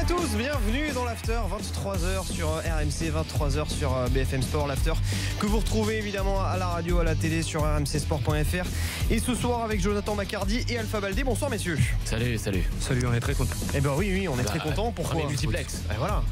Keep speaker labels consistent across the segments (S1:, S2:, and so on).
S1: à tous, bienvenue dans l'After, 23h sur RMC, 23h sur BFM Sport, l'After que vous retrouvez évidemment à la radio, à la télé sur rmcsport.fr. Et ce soir avec Jonathan Macardy et Alpha Baldé. Bonsoir messieurs.
S2: Salut.
S3: Salut, on est très content.
S1: Eh ben oui, on est très content. Pourquoi?
S2: Multiplex.
S1: Voilà,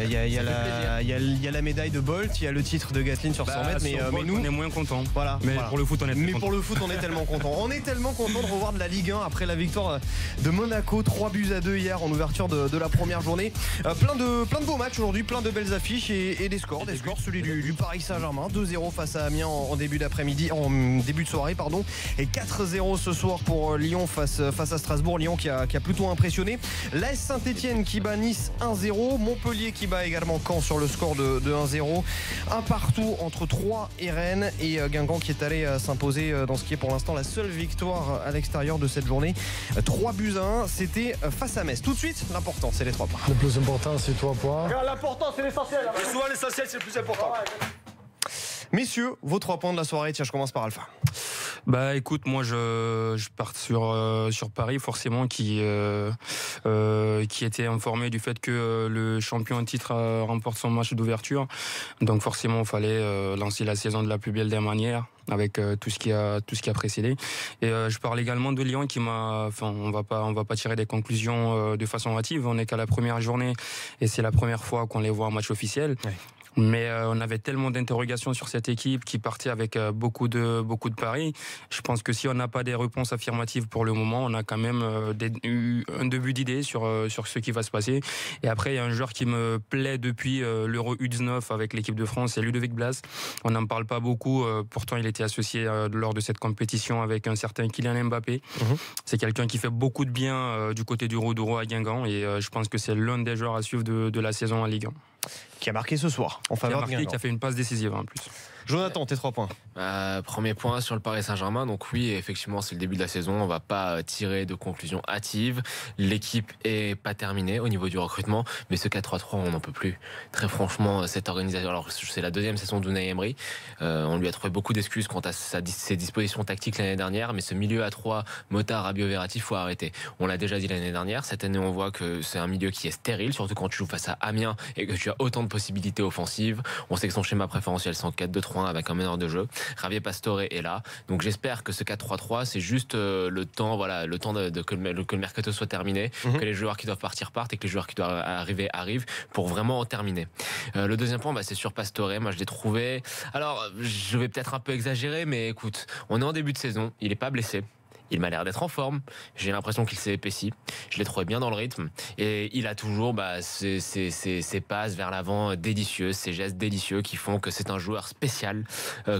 S1: il y a la médaille de Bolt, il y a le titre de Gatlin sur 100 mètres, mais nous
S3: on est moins content.
S1: Voilà.
S3: Mais pour le foot, on est très content.
S1: Pour le foot, on est tellement content. On est tellement content de revoir de la Ligue 1 après la victoire de Monaco, 3-2 hier en ouverture de la première journée. Plein de beaux matchs aujourd'hui, plein de belles affiches et des scores. Celui du Paris Saint-Germain, 2-0 face à Amiens en début d'après-midi, en début de soirée, pardon. Et 4-0 ce soir pour Lyon face à Strasbourg. Lyon qui a plutôt impressionné. L'AS Saint-Etienne qui bat Nice 1-0. Montpellier qui bat également Caen sur le score de 1-0. Un partout entre Troyes et Rennes. Et Guingamp qui est allé s'imposer dans ce qui est pour l'instant la seule victoire à l'extérieur de cette journée. 3-1, c'était face à Metz. Tout de suite, l'important, c'est les 3 points.
S4: Le plus important, c'est 3 points.
S1: L'important, c'est l'essentiel.
S5: Et souvent, l'essentiel, c'est le plus important.
S1: Messieurs, vos 3 points de la soirée. Tiens, je commence par Alpha.
S3: Bah écoute, moi je pars sur Paris forcément qui était informé du fait que le champion en titre remporte son match d'ouverture. Donc forcément, il fallait lancer la saison de la plus belle des manières avec tout ce qui a précédé. Et je parle également de Lyon qui on va pas tirer des conclusions de façon hâtive. On n'est qu'à la première journée et c'est la première fois qu'on les voit en match officiel. Ouais. Mais on avait tellement d'interrogations sur cette équipe qui partait avec beaucoup de paris. Je pense que si on n'a pas des réponses affirmatives pour le moment, on a quand même eu un début d'idée sur ce qui va se passer. Et après, il y a un joueur qui me plaît depuis l'Euro U19 avec l'équipe de France, c'est Ludovic Blas. On n'en parle pas beaucoup, pourtant il était associé lors de cette compétition avec un certain Kylian Mbappé. C'est quelqu'un qui fait beaucoup de bien du côté du Rodoro à Guingamp et je pense que c'est l'un des joueurs à suivre de la saison en Ligue 1.
S1: Qui a marqué ce soir en faveur de Guingamp.
S3: Qui a fait une passe décisive en plus.
S1: Jonathan, tes 3 points.
S2: Premier point sur le Paris Saint-Germain. Donc oui, effectivement, c'est le début de la saison. On va pas tirer de conclusions hâtives. L'équipe est pas terminée au niveau du recrutement, mais ce 4-3-3, on n'en peut plus. Très franchement, cette organisation. Alors c'est la deuxième saison d'Unai Emery. On lui a trouvé beaucoup d'excuses quant à ses dispositions tactiques l'année dernière, mais ce milieu à 3, Mota, Rabiot, Verratti, faut arrêter. On l'a déjà dit l'année dernière. Cette année, on voit que c'est un milieu qui est stérile, surtout quand tu joues face à Amiens et que tu as autant de possibilités offensives. On sait que son schéma préférentiel, c'est en 4-2-3-1 avec un meneur de jeu. Javier Pastore est là. Donc j'espère que ce 4-3-3, c'est juste le temps que le mercato soit terminé, que les joueurs qui doivent partir partent et que les joueurs qui doivent arriver arrivent pour vraiment en terminer. Le deuxième point, c'est sur Pastore. Moi, je l'ai trouvé. Alors, je vais peut-être un peu exagérer, mais écoute, on est en début de saison. Il n'est pas blessé. Il m'a l'air d'être en forme. J'ai l'impression qu'il s'est épaissi. Je l'ai trouvé bien dans le rythme. Et il a toujours ses passes vers l'avant délicieuses, ses gestes délicieux qui font que c'est un joueur spécial,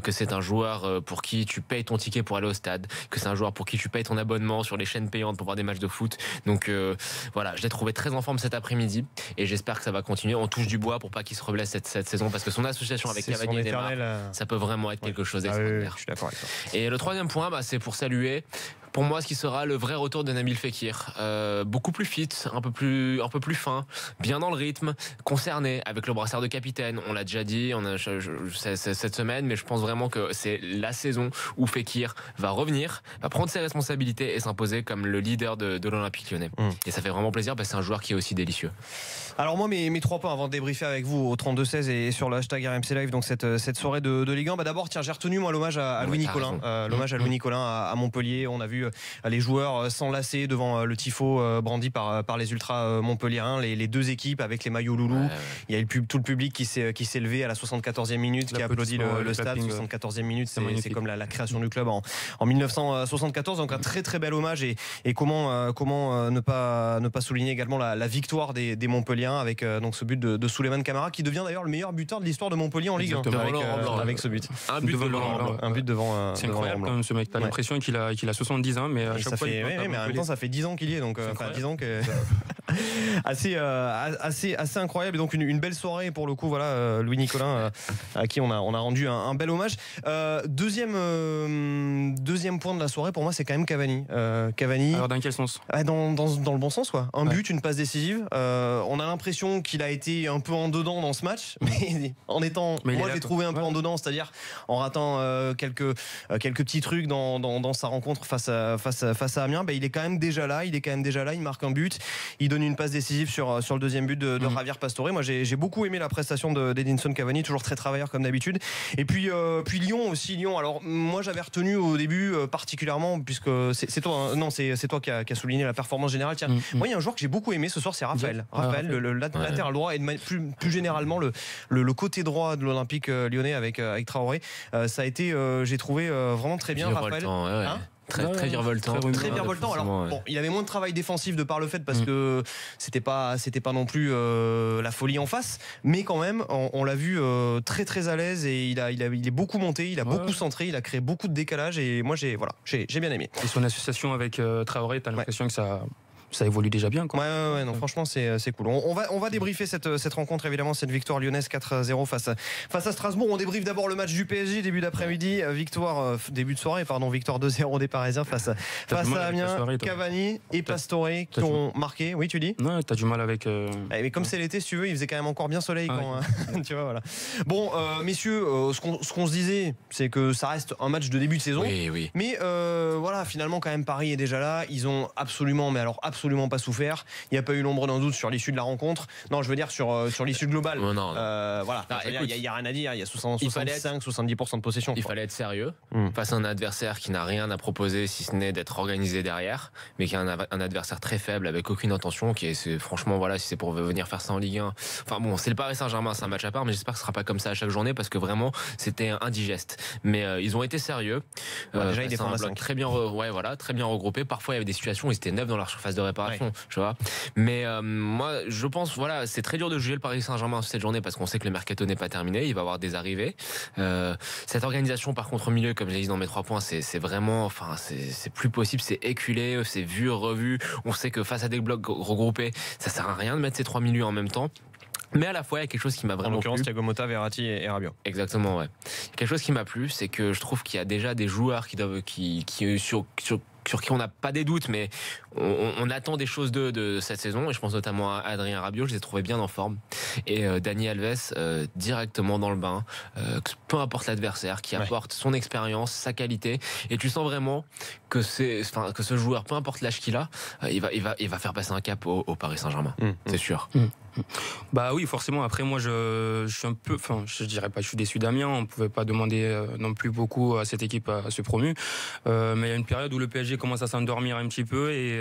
S2: que c'est un joueur pour qui tu payes ton ticket pour aller au stade, que c'est un joueur pour qui tu payes ton abonnement sur les chaînes payantes pour voir des matchs de foot. Donc voilà, je l'ai trouvé très en forme cet après-midi et j'espère que ça va continuer. On touche du bois pour pas qu'il se reblesse cette saison parce que son association avec Cavani et Neymar, ça peut vraiment être quelque chose d'extraordinaire.
S1: Je suis d'accord avec toi.
S2: Et le troisième point, c'est pour saluer pour moi ce qui sera le vrai retour de Nabil Fekir, beaucoup plus fit, un peu plus fin, bien dans le rythme, concerné avec le brassard de capitaine. On l'a déjà dit, cette semaine, mais je pense vraiment que c'est la saison où Fekir va revenir, va prendre ses responsabilités et s'imposer comme le leader de l'Olympique Lyonnais. Et ça fait vraiment plaisir parce que c'est un joueur qui est aussi délicieux.
S1: Alors moi mes 3 points avant de débriefer avec vous au 32-16 et sur le hashtag RMC Live, donc cette soirée de Ligue 1. D'abord tiens, j'ai retenu moi l'hommage à Louis Nicolin, l'hommage à Louis Nicolin à Montpellier. On a vu les joueurs s'enlacer devant le tifo brandi par les ultras montpelliérains, les deux équipes avec les maillots loulous. Il y a eu tout le public qui s'est levé à la 74e minute, qui a applaudi le stade. 74e minute, c'est comme la création du club en 1974. Donc un très très bel hommage et comment ne pas souligner également la victoire des Montpelliérains avec donc ce but de Souleymane Camara qui devient d'ailleurs le meilleur buteur de l'histoire de Montpellier en Ligue 1 avec ce but.
S2: Un but devant
S3: c'est incroyable quand même ce mec. T'as l'impression qu'il a 70 ans, mais à chaque fois.
S1: Mais en même temps, ça fait 10 ans qu'il y est, donc 10 ans que assez incroyable. Et donc une belle soirée pour le coup. Voilà, Louis Nicolin à qui on a rendu un bel hommage. Deuxième point de la soirée pour moi, c'est quand même Cavani.
S3: Alors dans quel sens?
S1: Dans le bon sens, quoi. Un but, une passe décisive. On a l'impression qu'il a été un peu en dedans dans ce match, mais moi je l'ai trouvé un peu en dedans, c'est-à-dire en ratant quelques petits trucs dans sa rencontre face à Amiens. Il est quand même déjà là, il marque un but, il donne une passe décisive sur le deuxième but de Javier Pastore. Moi j'ai beaucoup aimé la prestation d'Edinson Cavani, toujours très travailleur comme d'habitude. Et puis Lyon aussi. Lyon, alors moi j'avais retenu au début particulièrement, puisque c'est toi, non c'est toi qui a souligné la performance générale. Tiens, moi il y a un joueur que j'ai beaucoup aimé ce soir, c'est Raphaël. Le latéral droit et plus généralement le côté droit de l'Olympique lyonnais avec Traoré. Ça a été, j'ai trouvé vraiment très bien Raphaël.
S2: Très virevoltant.
S1: Très virevoltant. Alors bon, il avait moins de travail défensif de par le fait parce que c'était pas non plus la folie en face, mais quand même on l'a vu très très à l'aise et il est beaucoup monté, il a beaucoup centré, il a créé beaucoup de décalage et moi j'ai bien aimé.
S3: Et son association avec Traoré, t'as l'impression que ça évolue déjà bien, quoi.
S1: Ouais, non, franchement c'est cool. On va débriefer cette rencontre, évidemment, cette victoire lyonnaise 4-0 face à Strasbourg. On débriefe d'abord le match du PSG début d'après-midi, début de soirée, victoire 2-0 des Parisiens face à Amiens. Cavani et Pastore qui ont marqué. Oui, tu dis?
S3: Non, t'as du mal avec.
S1: Mais comme c'est l'été, si tu veux, il faisait quand même encore bien soleil quand. Tu vois, voilà. Bon, messieurs, ce qu'on se disait, c'est que ça reste un match de début de saison.
S2: Oui.
S1: Mais voilà, finalement, quand même, Paris est déjà là. Ils ont absolument pas souffert. Il n'y a pas eu l'ombre d'un doute sur l'issue de la rencontre. Non, je veux dire sur l'issue globale.
S2: Non.
S1: Voilà. Il n'y a rien à dire. Il y a 65-70% de possession.
S2: Il fallait être sérieux face à un adversaire qui n'a rien à proposer si ce n'est d'être organisé derrière, mais qui est un adversaire très faible avec aucune intention. Franchement, voilà, si c'est pour venir faire ça en Ligue 1. Enfin bon, c'est le Paris Saint-Germain, c'est un match à part, mais j'espère que ce sera pas comme ça à chaque journée parce que vraiment c'était indigeste. Mais ils ont été sérieux.
S1: Déjà, ils défendent
S2: un bloc très bien regroupé. Parfois, il y avait des situations où ils étaient neufs dans leur surface de réparation, tu vois. Mais moi, je pense, voilà, c'est très dur de juger le Paris Saint-Germain cette journée parce qu'on sait que le mercato n'est pas terminé. Il va y avoir des arrivées. Cette organisation, par contre, au milieu, comme j'ai dit dans mes 3 points, c'est vraiment, c'est plus possible. C'est éculé, c'est vu, revu. On sait que face à des blocs regroupés, ça sert à rien de mettre ces 3 milieux en même temps. Mais à la fois, il y a quelque chose qui m'a vraiment plu.
S1: En l'occurrence, Thiago Motta, Verratti et Rabiot.
S2: Exactement, ouais. Quelque chose qui m'a plu, c'est que je trouve qu'il y a déjà des joueurs sur qui on n'a pas des doutes, mais on attend des choses de cette saison. Et je pense notamment à Adrien Rabiot, je les ai trouvés bien en forme. Et Dani Alves, directement dans le bain, peu importe l'adversaire, qui apporte son expérience, sa qualité. Et tu sens vraiment que ce joueur, peu importe l'âge qu'il a, il va faire passer un cap au Paris Saint-Germain. C'est sûr.
S3: Bah oui, forcément. Après, moi, je suis un peu, je dirais pas, je suis déçu d'Amiens. On pouvait pas demander non plus beaucoup à cette équipe à se promu. Mais il y a une période où le PSG commence à s'endormir un petit peu et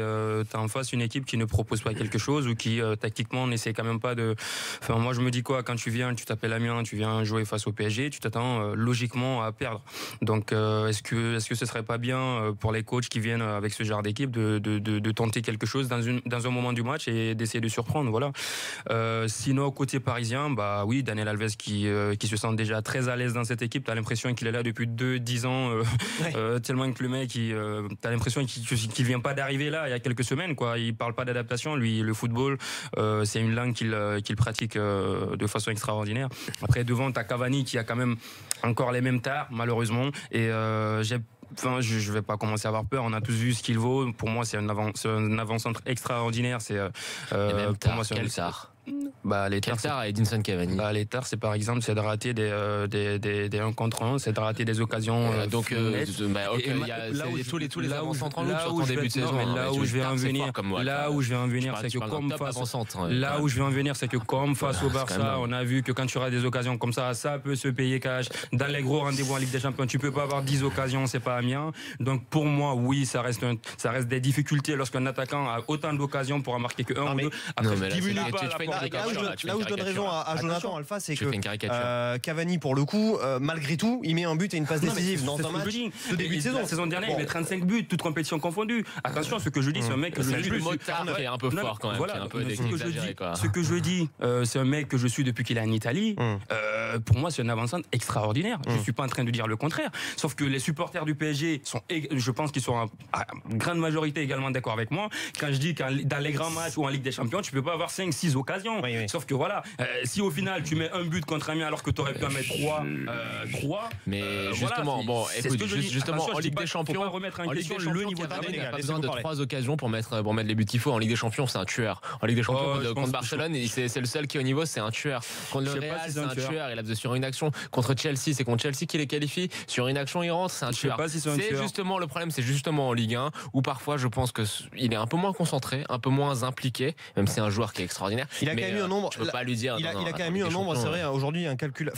S3: t'as en face une équipe qui ne propose pas quelque chose ou qui tactiquement n'essaie quand même pas de. Enfin, moi, je me dis quoi, quand tu t'appelles Amiens, tu viens jouer face au PSG, tu t'attends logiquement à perdre. Donc, est-ce que ce serait pas bien pour les coachs qui viennent avec ce genre d'équipe de tenter quelque chose dans un moment du match et d'essayer de surprendre, voilà. Sinon, côté parisien, bah oui, Daniel Alves qui se sent déjà très à l'aise dans cette équipe. T'as l'impression qu'il est là depuis 10 ans, tellement que le mec, t'as l'impression qu'il vient pas d'arriver là il y a quelques semaines, quoi. Il parle pas d'adaptation. Lui, le football, c'est une langue qu'il pratique de façon extraordinaire. Après, devant, t'as Cavani qui a quand même encore les mêmes tares, malheureusement. Et je vais pas commencer à avoir peur. On a tous vu ce qu'il vaut. Pour moi, c'est un avant-centre extraordinaire. C'est
S2: pour moi, c'est quel tard.
S3: Les
S2: tares à Edinson Cavani.
S3: Les tares, c'est par exemple, c'est de rater des 1 contre 1, c'est de rater des occasions.
S2: Il y a tous les avant-centres en loupe sur ton début de saison.
S3: Là où je vais en venir, c'est que comme face au Barça, on a vu que quand tu auras des occasions comme ça peut se payer cash. Dans les gros rendez-vous en Ligue des Champions, tu peux pas avoir 10 occasions, c'est pas Amiens. Donc pour moi, oui, ça reste des difficultés lorsqu'un attaquant a autant d'occasions pour en marquer que 1 ou 2. Après, diminue pas la
S1: là où je donne raison à Jonathan Alpha, c'est que Cavani, pour le coup, malgré tout, il met un but et une passe décisive dans un match de début de saison.
S3: La saison dernière, il met 35 buts, toutes compétitions confondues. Attention, ce que je dis, c'est un mec que je suis.
S2: Le motard est un peu fort quand même.
S3: Ce que je dis, c'est un mec que je suis depuis qu'il est en Italie. Pour moi, c'est un avant-centre extraordinaire. Je suis pas en train de dire le contraire. Sauf que les supporters du PSG je pense qu'ils sont à grande majorité également d'accord avec moi. Quand je dis que dans les grands matchs ou en Ligue des Champions, tu peux pas avoir 5-6 occasions. Sauf que voilà, si au final tu mets un but contre Amiens alors que tu aurais pu en mettre 3.
S2: Mais justement, en Ligue des Champions,
S3: le niveau
S2: il a pas besoin de 3 occasions pour mettre les buts qu'il faut. En Ligue des Champions, c'est un tueur. En Ligue des Champions, contre Barcelone, c'est le seul qui est au niveau, c'est un tueur. Contre le Real, c'est un tueur. Il a sur une action contre Chelsea, c'est contre Chelsea qu'il les qualifie. Sur une action, il rentre, c'est un tueur. C'est justement le problème, c'est justement en Ligue 1 où parfois je pense que il est un peu moins concentré, un peu moins impliqué, même si c'est un joueur qui est extraordinaire.
S1: Il a quand même eu un nombre.
S2: Je peux pas lui dire.
S1: Il a quand même eu un nombre, c'est vrai, aujourd'hui incalculable.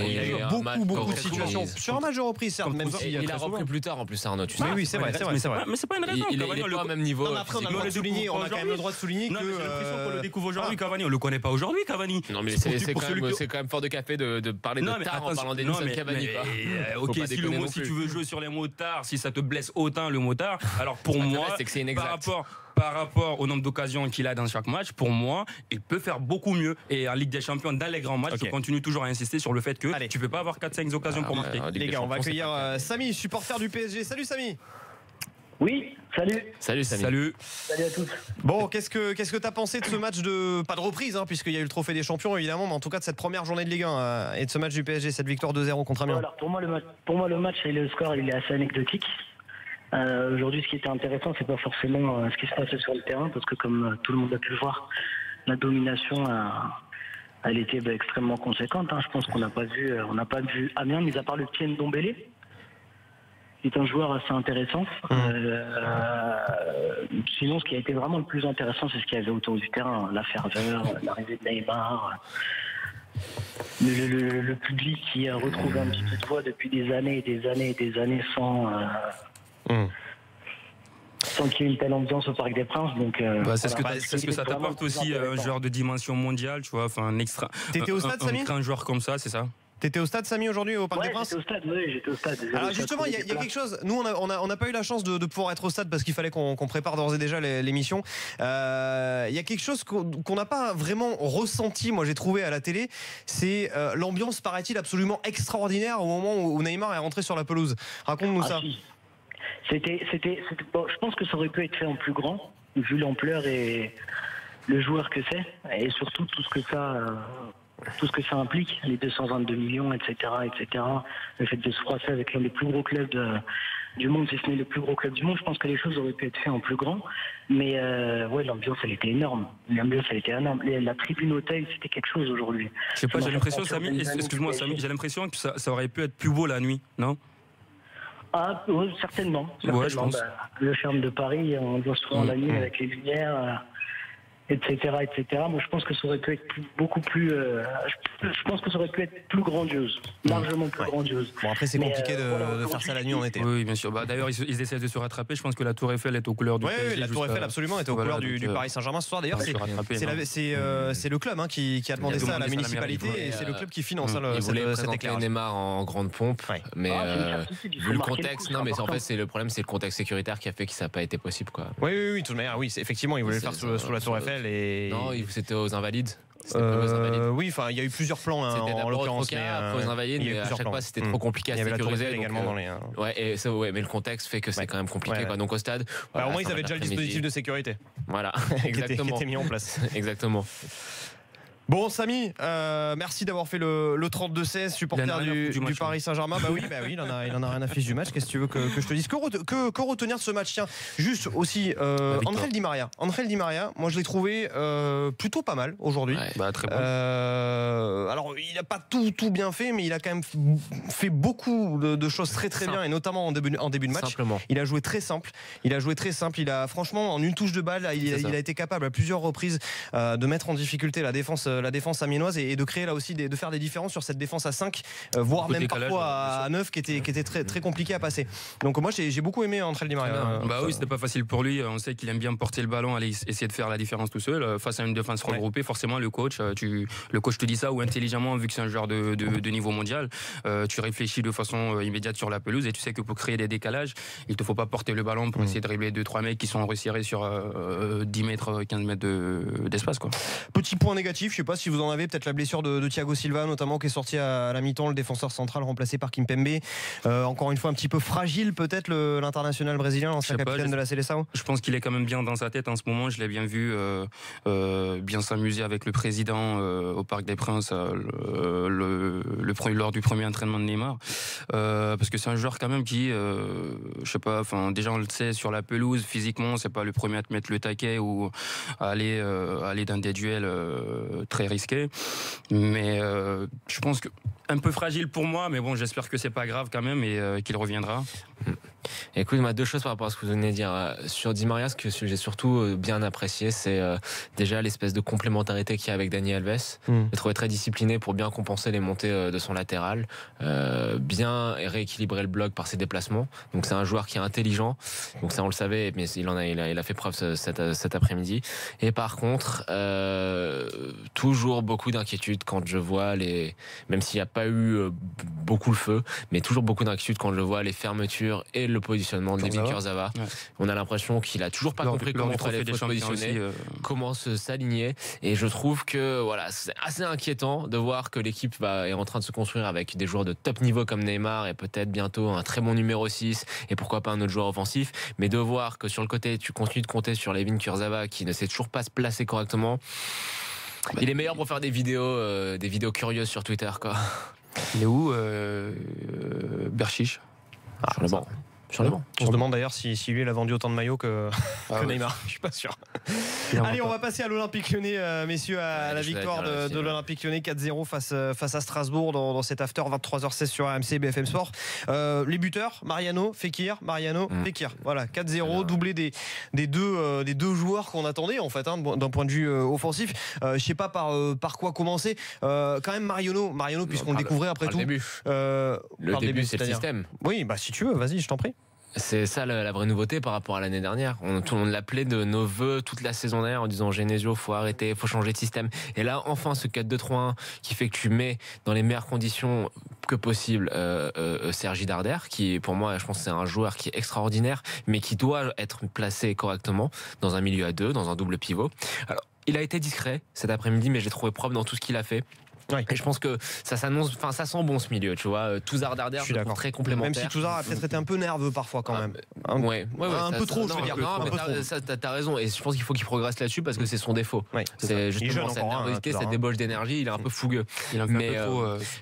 S1: Il y a eu beaucoup de situations sur un match de reprise, certes, même si
S2: il a repris plus tard en plus, Arnaud. Tu sais.
S1: Oui, c'est vrai.
S3: Mais c'est pas une raison.
S2: Il est pas au même niveau.
S1: Après, on a quand même le droit de souligner que.
S3: J'ai l'impression qu'on le découvre aujourd'hui, Cavani. On le connaît pas aujourd'hui, Cavani.
S2: Non, mais c'est quand même fort de café de parler de tard en parlant d'Edinson Cavani.
S3: Ok, si tu veux jouer sur les mots tard, si ça te blesse autant le mot tard, alors pour moi, par rapport au nombre d'occasions qu'il a dans chaque match, pour moi, il peut faire beaucoup mieux. Et en Ligue des Champions, dans les grands matchs, je continue toujours à insister sur le fait que tu ne peux pas avoir 4-5 occasions pour marquer.
S1: Les gars, on va accueillir Samy, supporter du PSG. Salut Samy.
S6: Oui, salut.
S2: Salut Samy.
S3: Salut
S6: à tous.
S1: Bon, qu'est-ce que t'as pensé de ce match pas de reprise, puisqu'il y a eu le trophée des champions évidemment, mais en tout cas de cette première journée de Ligue 1 et de ce match du PSG, cette victoire 2-0 contre Amiens.
S6: Alors pour moi le match et le score, il est assez anecdotique. Aujourd'hui, ce qui était intéressant, c'est pas forcément ce qui se passait sur le terrain, parce que comme tout le monde a pu le voir, la domination elle était extrêmement conséquente. Je pense qu'on n'a pas vu Amiens, mis à part le petit Ndombele. C'est un joueur assez intéressant. Sinon, ce qui a été vraiment le plus intéressant, c'est ce qu'il y avait autour du terrain, la ferveur, l'arrivée de Neymar, le public qui a retrouvé un petit peu de voix depuis des années et des années et des années sans qu'il y ait une telle ambiance au Parc des Princes. Donc,
S3: c'est ce que ça t'apporte aussi, un joueur de dimension mondiale, tu vois, un extra.
S1: T'étais au stade, Samy ?
S3: Un joueur comme ça, c'est ça.
S1: T'étais au stade, Samy, aujourd'hui au Parc des Princes ?
S6: J'étais au stade.
S1: Alors justement, il y a quelque chose. Nous, on n'a pas eu la chance de pouvoir être au stade parce qu'il fallait qu'on prépare d'ores et déjà l'émission. Il y a quelque chose qu'on n'a pas vraiment ressenti. Moi, j'ai trouvé à la télé, c'est l'ambiance, paraît-il, absolument extraordinaire au moment où Neymar est rentré sur la pelouse. Raconte-nous ça.
S6: Si. Bon, je pense que ça aurait pu être fait en plus grand, vu l'ampleur et le joueur que c'est, et surtout tout ce que ça implique, les 222 millions, etc., le fait de se froisser avec l'un des plus gros clubs du monde, si ce n'est le plus gros club du monde. Je pense que les choses auraient pu être faites en plus grand, mais l'ambiance elle était énorme. La tribune hôtel, c'était quelque chose aujourd'hui.
S3: Je sais pas, j'ai l'impression, Samy, excuse-moi Samy, j'ai l'impression que ça aurait pu être plus beau la nuit, non ?
S6: Oui, certainement.
S3: Ouais, je pense.
S6: Le charme de Paris, on voit souvent la nuit avec les lumières, etc. Moi, je pense que ça aurait pu être beaucoup plus. Je pense que ça aurait pu être plus grandiose, largement plus grandiose.
S1: Bon, après, c'est compliqué de faire ça la nuit en été.
S3: Oui, bien sûr. D'ailleurs, ils essaient de se rattraper. Je pense que la Tour Eiffel est aux couleurs du PSG.
S1: Oui, la Tour Eiffel, absolument, est aux couleurs du Paris Saint-Germain ce soir. D'ailleurs, c'est le club qui a demandé ça à la municipalité et c'est le club qui finance cette déclaration.
S2: Neymar en grande pompe, mais vu le contexte, non, mais en fait, c'est le problème, c'est le contexte sécuritaire qui a fait que ça n'a pas été possible, quoi.
S1: Oui, de toute manière, oui, effectivement, ils voulaient le faire sous la Tour Eiffel.
S2: Non, c'était aux Invalides.
S1: Oui, enfin, il y a eu plusieurs plans en l'occurrence.
S2: Après aux Invalides, mais à chaque fois c'était trop compliqué à sécuriser.
S1: Également dans les.
S2: Mais le contexte fait que c'est quand même compliqué. Donc au stade.
S1: Au moins ils avaient déjà le dispositif de sécurité.
S2: Voilà,
S1: exactement. Qui était mis en place.
S2: Exactement.
S1: Bon, Samy, merci d'avoir fait le 32-16, supporter du Paris Saint-Germain. Bah oui, il en a rien à fiche du match. Qu'est-ce que tu veux que je te dise ? Que retenir de ce match ? Tiens, juste aussi, Angel Di Maria. Moi, je l'ai trouvé plutôt pas mal aujourd'hui.
S3: Ouais, très bon.
S1: Alors, il n'a pas tout bien fait, mais il a quand même fait beaucoup de choses très bien, et notamment en début de match.
S2: Simplement.
S1: Il a joué très simple. Il a franchement, en une touche de balle, il a été capable à plusieurs reprises de mettre en difficulté la défense amiénoise et de créer là aussi de faire des différences sur cette défense à 5 voire même parfois à 9 qui était très compliqué à passer. Donc moi j'ai beaucoup aimé Angel Di Maria.
S3: Oui, c'était pas facile pour lui. On sait qu'il aime bien porter le ballon, aller essayer de faire la différence tout seul face à une défense regroupée. Forcément le coach te dit ça, ou intelligemment, vu que c'est un joueur de niveau mondial, tu réfléchis de façon immédiate sur la pelouse et tu sais que pour créer des décalages, il te faut pas porter le ballon pour essayer de dribbler 2-3 mecs qui sont resserrés sur 10 mètres, 15 mètres d'espace, quoi.
S1: Petit point négatif, je sais pas si vous en avez, peut-être la blessure de Thiago Silva notamment, qui est sorti à la mi-temps, le défenseur central remplacé par Kimpembe. Encore une fois un petit peu fragile peut-être l'international brésilien, l'ancien capitaine de la Seleção.
S3: Je pense qu'il est quand même bien dans sa tête en ce moment. Je l'ai bien vu bien s'amuser avec le président au Parc des Princes lors du premier entraînement de Neymar, parce que c'est un joueur quand même qui je sais pas, enfin déjà on le sait, sur la pelouse physiquement c'est pas le premier à te mettre le taquet ou à aller dans des duels très risqué. Mais je pense que un peu fragile pour moi, mais bon, j'espère que c'est pas grave quand même et qu'il reviendra.
S2: Écoute, moi, 2 choses par rapport à ce que vous venez de dire. Sur Di Maria, ce que j'ai surtout bien apprécié, c'est déjà l'espèce de complémentarité qu'il y a avec Dani Alves. Je l'ai trouvé très discipliné pour bien compenser les montées de son latéral, bien rééquilibrer le bloc par ses déplacements. Donc c'est un joueur qui est intelligent. Donc ça, on le savait, mais il a fait preuve cet après-midi. Et par contre, toujours beaucoup d'inquiétude quand je vois même s'il n'y a pas eu beaucoup le feu, mais toujours beaucoup d'inquiétude quand je vois les fermetures et le positionnement de Neville Kurzawa. Ouais. On a l'impression qu'il a toujours pas compris comment il fallait se positionner, comment s'aligner. Et je trouve que voilà, c'est assez inquiétant de voir que l'équipe est en train de se construire avec des joueurs de top niveau comme Neymar et peut-être bientôt un très bon numéro 6 et pourquoi pas un autre joueur offensif. Mais de voir que sur le côté, tu continues de compter sur Neville Kurzawa qui ne sait toujours pas se placer correctement. Il est meilleur pour faire des vidéos curieuses sur Twitter, quoi.
S3: Il est où Berchiche
S2: sur le banc. Sur le banc.
S1: On se demande d'ailleurs si lui il a vendu autant de maillots que Neymar. Je suis pas sûr. Allez, on va passer à l'Olympique Lyonnais, messieurs, à la victoire de l'Olympique Lyonnais 4-0 face à Strasbourg dans cet after 23h16 sur AMC BFM Sport. Les buteurs, Mariano, Fekir. Voilà, 4-0, doublé des deux joueurs qu'on attendait en fait, d'un point de vue offensif. Je sais pas par quoi commencer. Quand même Mariano puisqu'on le découvrait après tout.
S2: Le début, c'est le système.
S1: Oui, bah si tu veux, vas-y, je t'en prie.
S2: C'est ça la vraie nouveauté par rapport à l'année dernière. Tout le monde l'appelait de nos voeux toute la saison dernière en disant Genesio, faut arrêter, faut changer de système. Et là, enfin, ce 4-2-3-1 qui fait que tu mets dans les meilleures conditions que possible Sergi Darder, qui pour moi, je pense que c'est un joueur qui est extraordinaire, mais qui doit être placé correctement dans un milieu à 2, dans un double pivot. Alors, il a été discret cet après-midi, mais j'ai trouvé propre dans tout ce qu'il a fait. Oui. Et je pense que ça s'annonce, enfin ça sent bon ce milieu, tu vois. Touzard Darder, je trouve très complémentaire.
S1: Même si Touzard a peut-être été un peu nerveux parfois quand même.
S2: Un
S1: peu trop, je veux dire.
S2: T'as raison. Et je pense qu'il faut qu'il progresse là-dessus parce que c'est son défaut. Oui, c'est justement cette nervosité, cette débauche d'énergie. Il est un peu fougueux. Mais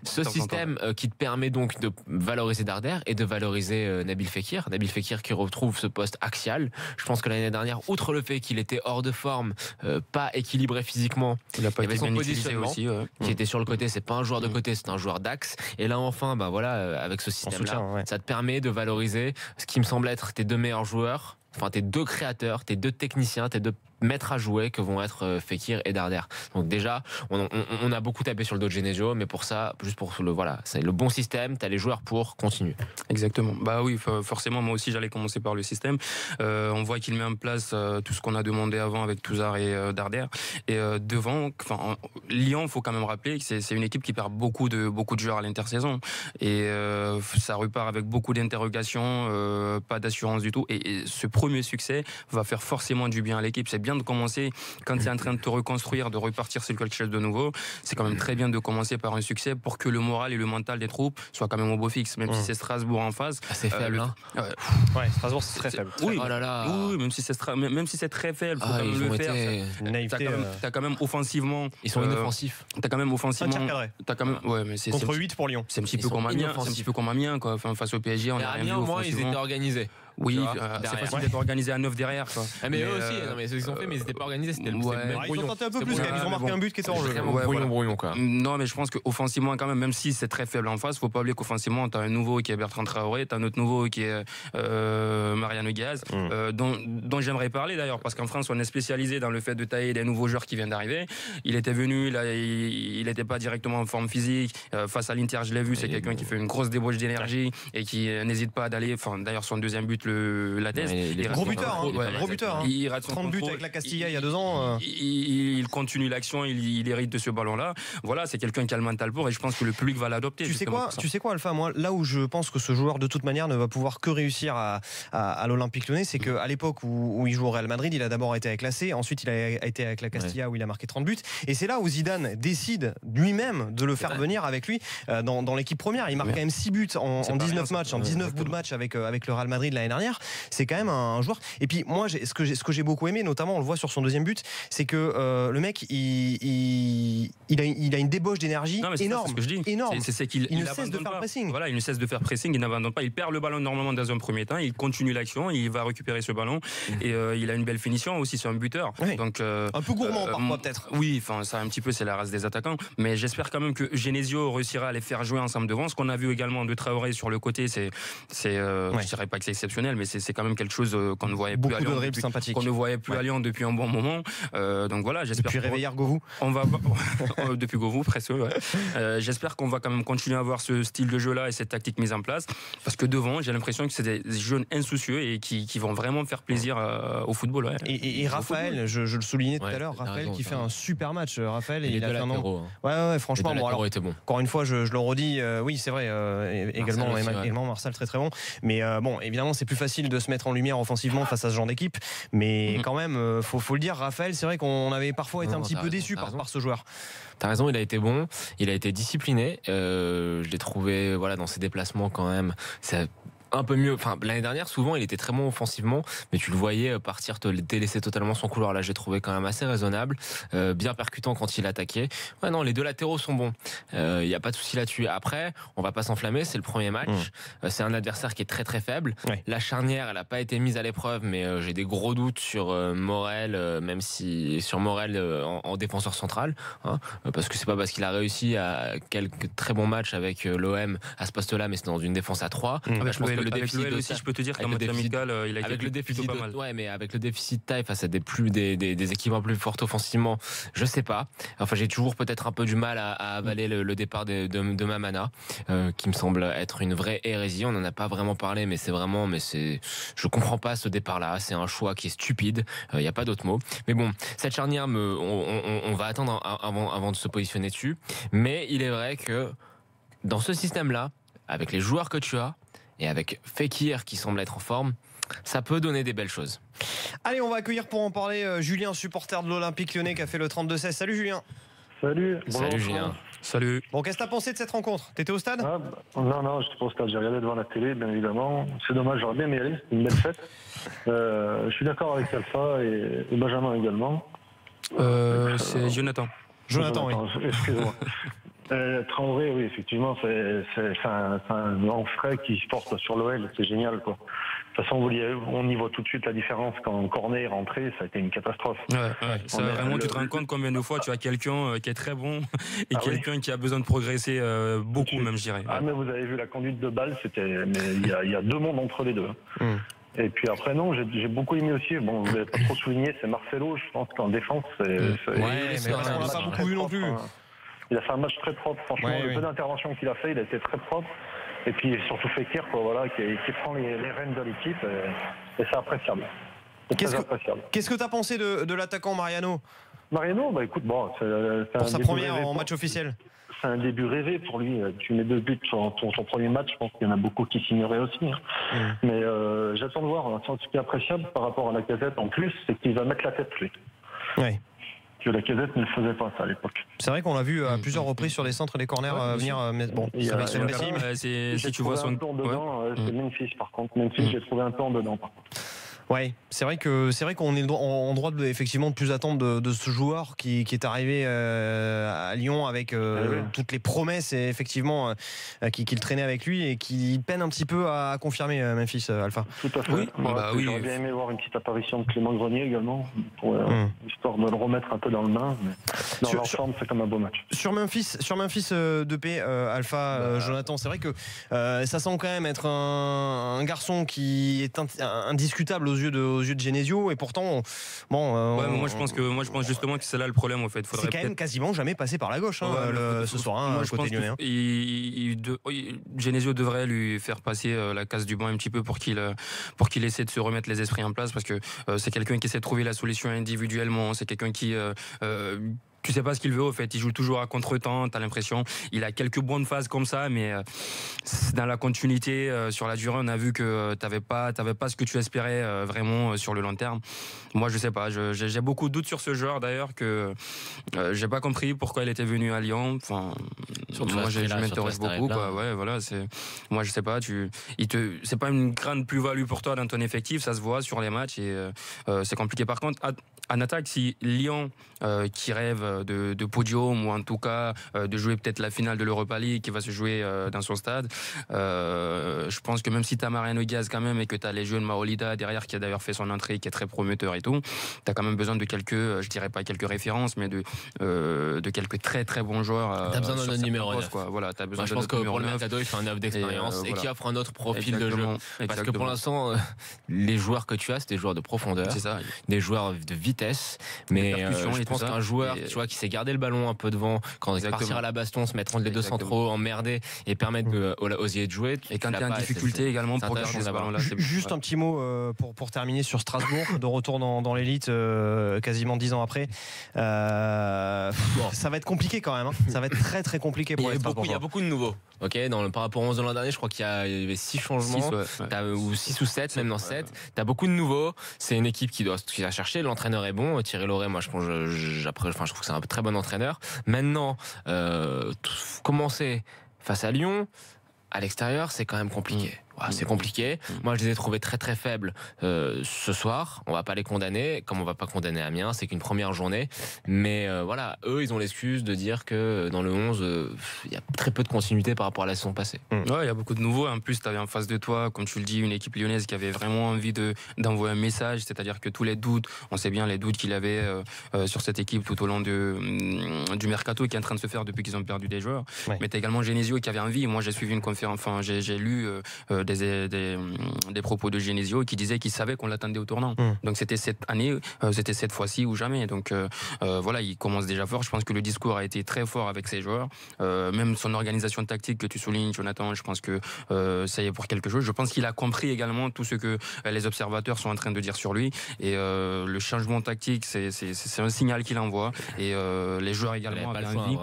S2: ce système qui te permet donc de valoriser Darder et de valoriser Nabil Fekir. Nabil Fekir qui retrouve ce poste axial. Je pense que l'année dernière, outre le fait qu'il était hors de forme, pas équilibré physiquement,
S3: il avait son positionnement aussi,
S2: qui était sur le côté, c'est pas un joueur de côté, c'est un joueur d'axe. Et là enfin, avec ce système-là, ça te permet de valoriser ce qui me semble être tes 2 meilleurs joueurs, enfin tes 2 créateurs, tes 2 techniciens, tes 2 maîtres à jouer que vont être Fekir et Darder. Donc déjà, on a beaucoup tapé sur le dos de Genesio, mais pour ça, juste pour c'est le bon système, t'as les joueurs pour continuer.
S3: Exactement. Bah oui, forcément, moi aussi j'allais commencer par le système. On voit qu'il met en place tout ce qu'on a demandé avant avec Touzard et Darder. Et devant, Lyon, faut quand même rappeler que c'est une équipe qui perd beaucoup de joueurs à l'intersaison. Et ça repart avec beaucoup d'interrogations, pas d'assurance du tout. Et ce premier succès va faire forcément du bien à l'équipe. C'est bien de commencer quand tu es en train de te reconstruire, de repartir sur quelque chose de nouveau. C'est quand même très bien de commencer par un succès pour que le moral et le mental des troupes soient quand même au beau fixe, même si c'est Strasbourg en face.
S2: C'est faible,
S1: Ouais, Strasbourg c'est très faible.
S3: Oui, oui, même si c'est très faible, faut quand même le faire. T'as quand même offensivement.
S2: Ils sont inoffensifs.
S3: T'as quand même offensivement.
S1: Mais c'est contre 8 pour Lyon.
S3: C'est un petit peu comme Amiens, quoi. Enfin, face au PSG, on a rien vu.
S2: Au moins, ils étaient organisés.
S3: Oui, c'est facile d'être organisé à 9 derrière. Quoi.
S2: Mais eux aussi, ce qu'ils ont fait, mais ils n'étaient pas organisés. C'était le même
S1: ils ont tenté un peu plus, ils ont marqué un but qui était en jeu.
S2: Brouillon, quoi.
S3: Non, mais je pense qu'offensivement, quand même si c'est très faible en face, faut pas oublier qu'offensivement, tu as un nouveau qui est Bertrand Traoré, tu as un autre nouveau qui est Mariano Diaz, dont j'aimerais parler d'ailleurs, parce qu'en France, on est spécialisé dans le fait de tailler des nouveaux joueurs qui viennent d'arriver. Il était venu, il n'était pas directement en forme physique. Face à l'Inter, je l'ai vu, c'est quelqu'un qui fait une grosse débauche d'énergie et qui n'hésite pas à d'aller. Enfin, d'ailleurs, son deuxième but la test.
S1: Gros buteur.
S3: Il rate
S1: 30 buts avec la Castilla il y a 2 ans.
S3: Il continue l'action, il hérite de ce ballon-là. Voilà, c'est quelqu'un qui a le mental pour et je pense que le public va l'adopter.
S1: Tu sais quoi, Alpha, moi, là où je pense que ce joueur de toute manière ne va pouvoir que réussir à l'Olympique Lyonnais, c'est qu'à l'époque où il joue au Real Madrid, il a d'abord été avec l'AC, ensuite il a été avec la Castilla où il a marqué 30 buts. Et c'est là où Zidane décide lui-même de le faire venir avec lui dans l'équipe première. Il marque quand même 6 buts en 19 matchs, en 19 bouts de match avec le Real Madrid l'année dernière. dernière. C'est quand même un joueur. Et puis moi, ce que j'ai beaucoup aimé, notamment on le voit sur son deuxième but, c'est que le mec, il a une débauche d'énergie énorme.
S3: C'est ce que je dis.
S1: Énorme.
S3: C'est qu'il
S1: il ne cesse de faire pressing.
S3: Voilà, il ne cesse de faire pressing, il n'abandonne pas. Il perd le ballon normalement dans un premier temps, il continue l'action, il va récupérer ce ballon et il a une belle finition aussi, c'est un buteur.
S1: Oui.
S3: Donc
S1: un peu gourmand parfois peut-être.
S3: Oui, enfin ça un petit peu, c'est la race des attaquants. Mais j'espère quand même que Genesio réussira à les faire jouer ensemble devant. Ce qu'on a vu également de Traoré sur le côté, je dirais pas que c'est exceptionnel, mais c'est quand même quelque chose qu'on ne voyait plus à Lyon. Qu'on ne voyait plus à Lyon depuis un bon moment. Donc voilà, j'espère.
S1: Depuis Réveillard Govou.
S3: On va depuis Govou presque. Ouais. J'espère qu'on va quand même continuer à avoir ce style de jeu là et cette tactique mise en place, parce que devant, j'ai l'impression que c'est des jeunes insoucieux et qui vont vraiment faire plaisir au football. Ouais.
S1: Et Raphaël, je le soulignais tout à l'heure, Raphaël qui fait un super match. Raphaël, il a fait un an. Ouais, franchement,
S2: était bon.
S1: Encore une fois, je le redis, oui, c'est vrai, également Marcel très très bon. Mais bon, évidemment, c'est plus facile de se mettre en lumière offensivement face à ce genre d'équipe. Mais quand même, faut le dire, Raphaël, c'est vrai qu'on avait parfois été un petit peu déçus par ce joueur.
S2: T'as raison, il a été bon, il a été discipliné. Je l'ai trouvé, dans ses déplacements quand même. C'est un peu mieux. Enfin, l'année dernière, souvent, il était très bon offensivement, mais tu le voyais partir, te délaisser totalement son couloir. Là, j'ai trouvé quand même assez raisonnable, bien percutant quand il attaquait. Ouais, non, les deux latéraux sont bons. Il y a pas de souci là-dessus. Après, on va pas s'enflammer. C'est le premier match. C'est un adversaire qui est très très faible. Ouais. La charnière, elle a pas été mise à l'épreuve, mais j'ai des gros doutes sur Morel, même si sur Morel en défenseur central, parce que c'est pas parce qu'il a réussi à quelques très bons matchs avec l'OM à ce poste-là, mais c'est dans une défense à 3.
S3: Le déficit aussi, je peux te dire qu'en match amical, il a été plutôt pas mal.
S2: Ouais, mais avec le déficit de taille face à des équipes un peu plus fortes offensivement, je sais pas. Enfin, j'ai toujours peut-être un peu du mal à avaler le départ de Mamana, qui me semble être une vraie hérésie. On en a pas vraiment parlé, mais je comprends pas ce départ-là. C'est un choix qui est stupide. Il y a pas d'autre mot. Mais bon, cette charnière, on va attendre avant de se positionner dessus. Mais il est vrai que dans ce système-là, avec les joueurs que tu as, et avec Fekir qui semble être en forme, ça peut donner des belles choses.
S1: Allez, on va accueillir pour en parler Julien, supporter de l'Olympique Lyonnais qui a fait le 32-16. Salut Julien.
S5: Salut.
S2: Salut Julien.
S3: Salut.
S1: Bon, qu'est-ce que t'as pensé de cette rencontre? T'étais au stade?
S5: Non, j'étais pas au stade. J'ai regardé devant la télé, bien évidemment. C'est dommage, j'aurais bien aimé y aller. C'est une belle fête. Je suis d'accord avec Alpha et Benjamin également.
S3: C'est Jonathan.
S1: Jonathan, oui.
S5: Excuse-moi. Traoré, oui, effectivement, c'est un grand frais qui se porte sur l'OL, c'est génial, quoi. De toute façon, on y voit tout de suite la différence quand Cornet est rentré, ça a été une catastrophe.
S3: Ouais. Ça, vraiment, tu te rends compte combien de fois tu as quelqu'un qui est très bon et quelqu'un qui a besoin de progresser beaucoup, même, je dirais.
S5: Mais vous avez vu la conduite de balle, il y a deux mondes entre les deux. Et puis après, non, j'ai beaucoup aimé aussi, bon, vous n'avez pas trop souligné, c'est Marcelo, je pense qu'en défense,
S1: mais on l'a pas beaucoup vu non plus.
S5: Il a fait un match très propre, franchement, le peu d'interventions qu'il a fait, il a été très propre. Et puis surtout Fekir, qui prend les rênes de l'équipe, et c'est appréciable.
S1: Qu'est-ce que tu as pensé de l'attaquant Mariano?
S5: Mariano, écoute, c'est
S1: pour sa première en match officiel.
S5: C'est un début rêvé pour lui. Tu mets 2 buts sur ton premier match, je pense qu'il y en a beaucoup qui s'ignoraient aussi. Mais j'attends de voir. Ce qui est appréciable par rapport à la Lacazette en plus, c'est qu'il va mettre la tête lui.
S1: Oui.
S5: Que la Lacazette ne le faisait pas ça à l'époque.
S1: C'est vrai qu'on l'a vu à plusieurs reprises sur les centres et les corners venir. Mais bon,
S3: si tu vois son
S5: tour dedans, c'est Memphis par contre. Memphis, j'ai trouvé un peu en dedans par contre.
S1: Ouais, c'est vrai qu'on est en droit effectivement de plus attendre de ce joueur qui est arrivé à Lyon avec toutes les promesses et effectivement qu'il traînait avec lui et qui peine un petit peu à confirmer Memphis Alpha.
S5: Tout à fait. J'aurais bien aimé voir une petite apparition de Clément Grenier également pour histoire de le remettre un peu dans le bain. Mais dans l'ensemble, c'est comme un beau match. Sur Memphis
S1: 2P Alpha, Jonathan, c'est vrai que ça semble quand même être un garçon qui est indiscutable aux yeux de Genesio et pourtant
S3: moi je pense justement que c'est là le problème en fait.
S1: C'est quand même quasiment jamais passé par la gauche ce soir côté lyonnais.
S3: Genesio devrait lui faire passer la case du banc un petit peu pour qu'il essaie de se remettre les esprits en place parce que c'est quelqu'un qui essaie de trouver la solution individuellement, c'est quelqu'un qui tu sais pas ce qu'il veut au fait. Il joue toujours à contre-temps, t'as l'impression. Il a quelques bonnes phases comme ça, mais dans la continuité, sur la durée, on a vu que t'avais pas ce que tu espérais vraiment sur le long terme. Moi, je sais pas. J'ai beaucoup de doutes sur ce joueur d'ailleurs que j'ai pas compris pourquoi il était venu à Lyon. Enfin, moi, je m'intéresse beaucoup. Quoi. Ouais, voilà. Moi, je sais pas. C'est pas une grande plus-value pour toi dans ton effectif. Ça se voit sur les matchs et c'est compliqué. Par contre, en attaque, si Lyon qui rêve de podium ou en tout cas de jouer peut-être la finale de l'Europa League qui va se jouer dans son stade, je pense que même si tu as Mariano Diaz quand même et que tu as les jeunes Maolida derrière qui a d'ailleurs fait son entrée, qui est très prometteur et tout, tu as quand même besoin de quelques, je dirais pas quelques références, mais de quelques très très bons joueurs.
S2: Tu as besoin d'un numéro 9.
S3: Quoi. Voilà, t'as besoin
S2: je pense que pour le Mercato, il fait un 9 d'expérience et qui offre un autre profil de jeu. Parce que pour l'instant, les joueurs que tu as, c'est des joueurs de profondeur, des joueurs de vitesse, mais je pense qu'un joueur tu vois, qui sait garder le ballon un peu devant, quand il partir à la baston, se mettre entre les deux centraux, emmerder et permettre aux osiers de jouer.
S3: Et quand tu es en difficulté également pour garder ce ballon-là.
S1: Juste un petit mot pour terminer sur Strasbourg, de retour dans l'élite quasiment 10 ans après. Ça va être compliqué quand même. Ça va être très très compliqué pour les Strasbourgais.
S2: Il y a beaucoup de nouveaux. Par rapport au 11 de l'an dernier, je crois qu'il y avait 6 changements, 6 ou 7, même dans 7. Tu as beaucoup de nouveaux. C'est une équipe qui doit chercher. L'entraîneur est bon. Thierry Laurey, moi je trouve que c'est un très bon entraîneur. Maintenant, commencer face à Lyon, à l'extérieur, c'est quand même compliqué. C'est compliqué. Moi, je les ai trouvés très très faibles ce soir. On va pas les condamner, comme on va pas condamner Amiens. C'est qu'une première journée. Mais voilà, eux, ils ont l'excuse de dire que dans le 11, il y a très peu de continuité par rapport à la saison passée.
S3: Ouais, il y a beaucoup de nouveaux. En plus, tu avais en face de toi, comme tu le dis, une équipe lyonnaise qui avait vraiment envie d'envoyer un message. C'est-à-dire que tous les doutes, on sait bien les doutes qu'il avait sur cette équipe tout au long du mercato qui est en train de se faire depuis qu'ils ont perdu des joueurs. Ouais. Mais tu as également Genesio qui avait envie. Moi, j'ai suivi une conférence, j'ai lu des propos de Genesio qui disait qu'il savait qu'on l'attendait au tournant. Donc c'était cette année, c'était cette fois-ci ou jamais. Donc voilà, il commence déjà fort. Je pense que le discours a été très fort avec ses joueurs. Même son organisation tactique que tu soulignes, Jonathan, je pense que ça y est pour quelque chose. Je pense qu'il a compris également tout ce que les observateurs sont en train de dire sur lui. Et le changement tactique, c'est un signal qu'il envoie. Et les joueurs également avaient envie.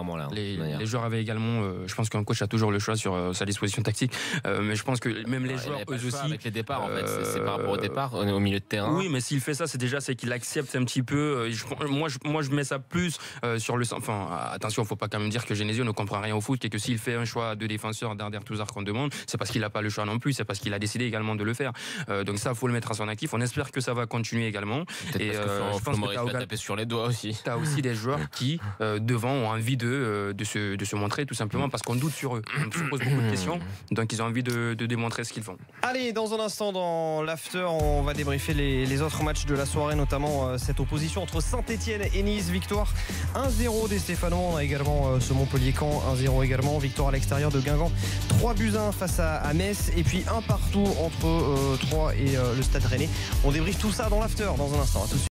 S3: Les joueurs avaient également, je pense qu'un coach a toujours le choix sur sa disposition tactique. Mais je pense que même les joueurs eux aussi
S2: avec les départs en fait c'est par rapport au départ au milieu de terrain.
S3: Oui, mais s'il fait ça, c'est qu'il accepte un petit peu. Moi je mets ça plus sur le. Enfin, attention, faut pas quand même dire que Genesio ne comprend rien au foot et que s'il fait un choix de défenseur Darder Touzard qu'on demande, c'est parce qu'il n'a pas le choix non plus, c'est parce qu'il a décidé également de le faire. Donc ça, faut le mettre à son actif. On espère que ça va continuer également.
S2: Et je pense que tu vas taper sur les doigts aussi.
S3: T'as aussi des joueurs qui devant ont envie de se montrer tout simplement parce qu'on doute sur eux. On se pose beaucoup de questions, donc ils ont envie de démontrer ce qu'ils font.
S1: Allez, dans un instant dans l'after, on va débriefer les autres matchs de la soirée, notamment cette opposition entre Saint-Etienne et Nice. Victoire 1-0 des Stéphanois. On a également ce Montpellier-Caen 1-0 également. Victoire à l'extérieur de Guingamp 3-1 face à Metz et puis un partout entre Troyes et le Stade Rennais. On débriefe tout ça dans l'after dans un instant. À tout de suite.